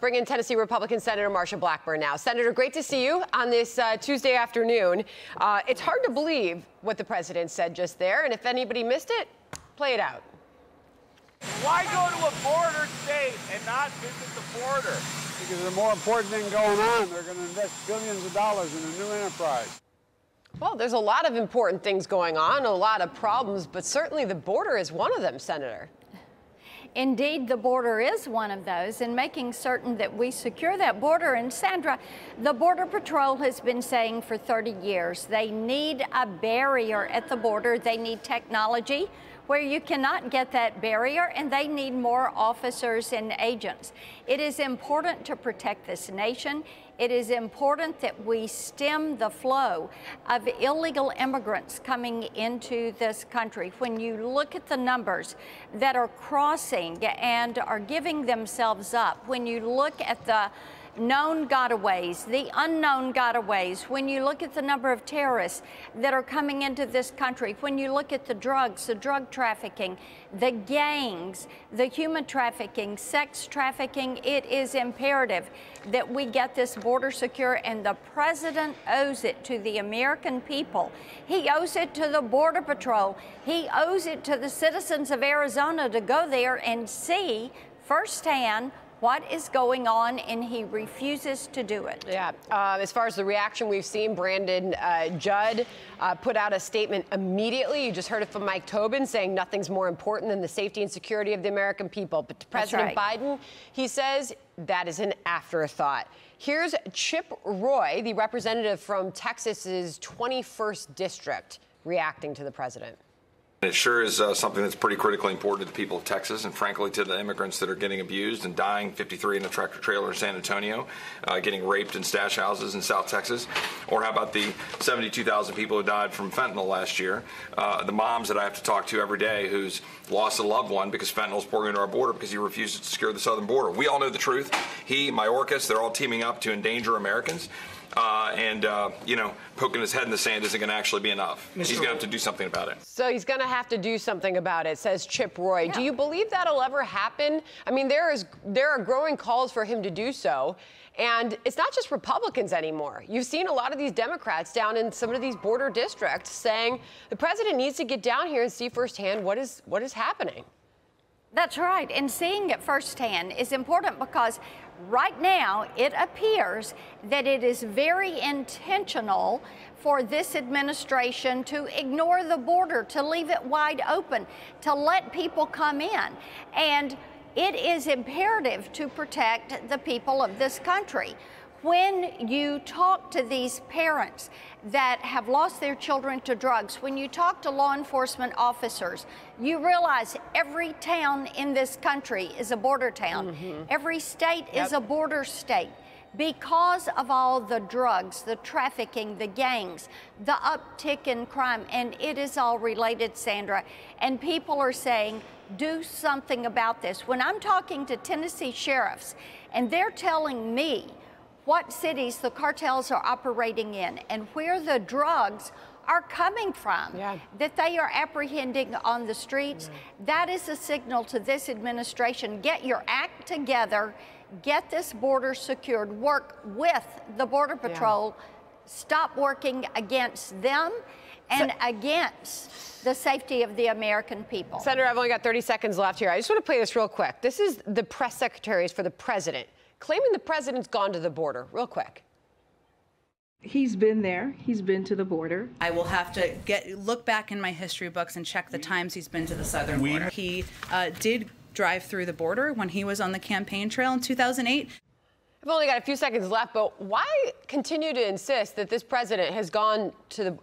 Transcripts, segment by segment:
bring in Tennessee Republican Senator Marsha Blackburn now. Senator, great to see you on this Tuesday afternoon. It's hard to believe what the president said just there, and if anybody missed it, play it out. Why go to a border state and not visit the border? Because there's more important thing going on. They're going to invest billions of dollars in a new enterprise. Well, there's a lot of important things going on, a lot of problems, but certainly the border is one of them, Senator. Indeed, the border is one of those, and making certain that we secure that border. And Sandra, the Border Patrol has been saying for 30 years they need a barrier at the border. They need technology where you cannot get that barrier, and they need more officers and agents. It is important to protect this nation. It is important that we stem the flow of illegal immigrants coming into this country. When you look at the numbers that are crossing and are giving themselves up, when you look at the known gotaways, the unknown gotaways, when you look at the number of terrorists that are coming into this country, when you look at the drugs, the drug trafficking, the gangs, the human trafficking, sex trafficking, it is imperative that we get this border secure, and the president owes it to the American people. He owes it to the Border Patrol. He owes it to the citizens of Arizona to go there and see firsthand what is going on, and he refuses to do it. Yeah. As far as the reaction we've seen, Brandon Judd put out a statement immediately. You just heard it from Mike Tobin saying nothing's more important than the safety and security of the American people. But to President Biden, he says that is an afterthought. Here's Chip Roy, the representative from Texas's 21st district, reacting to the president. It sure is something that's pretty critically important to the people of Texas, and frankly to the immigrants that are getting abused and dying, 53 in a tractor trailer in San Antonio, getting raped in stash houses in South Texas. Or how about the 72,000 people who died from fentanyl last year? The moms that I have to talk to every day who's lost a loved one because fentanyl's pouring into our border because he refuses to secure the southern border. We all know the truth. He, Mayorkas, they're all teaming up to endanger Americans. You know, poking his head in the sand isn't going to actually be enough. He's going to have to do something about it. So he's going to have to do something about it, says Chip Roy. Yeah. Do you believe that'll ever happen? I mean, there are growing calls for him to do so. And it's not just Republicans anymore. You've seen a lot of these Democrats down in some of these border districts saying the president needs to get down here and see firsthand what is happening. That's right. And seeing it firsthand is important because right now it appears that it is very intentional for this administration to ignore the border, to leave it wide open, to let people come in. And it is imperative to protect the people of this country. When you talk to these parents that have lost their children to drugs, when you talk to law enforcement officers, you realize every town in this country is a border town. Mm-hmm. Every state is a border state. Because of all the drugs, the trafficking, the gangs, the uptick in crime, and it is all related, Sandra. And people are saying, do something about this. When I'm talking to Tennessee sheriffs, and they're telling me what cities the cartels are operating in and where the drugs are coming from, that they are apprehending on the streets, that is a signal to this administration. Get your act together, get this border secured, work with the Border Patrol, stop working against them and against the safety of the American people. Senator, I've only got 30 seconds left here. I just want to play this real quick. This is the press secretaries for the president claiming the president's gone to the border. Real quick. He's been there. He's been to the border. I will have to look back in my history books and check the times he's been to the southern border. He did drive through the border when he was on the campaign trail in 2008. I've only got a few seconds left, but why continue to insist that this president has gone to the...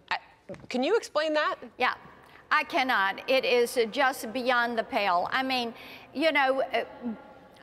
Can you explain that? Yeah, I cannot. It is just beyond the pale. I mean, you know...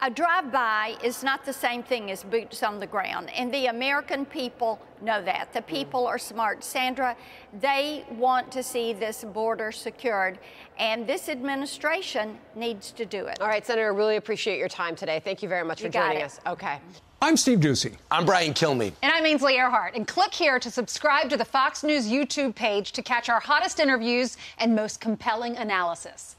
a drive-by is not the same thing as boots on the ground, and the American people know that. The people are smart. Sandra, they want to see this border secured, and this administration needs to do it. All right, Senator, really appreciate your time today. Thank you very much for joining us. Okay. I'm Steve Ducey. I'm Brian Kilmeade. And I'm Ainsley Earhart. And click here to subscribe to the Fox News YouTube page to catch our hottest interviews and most compelling analysis.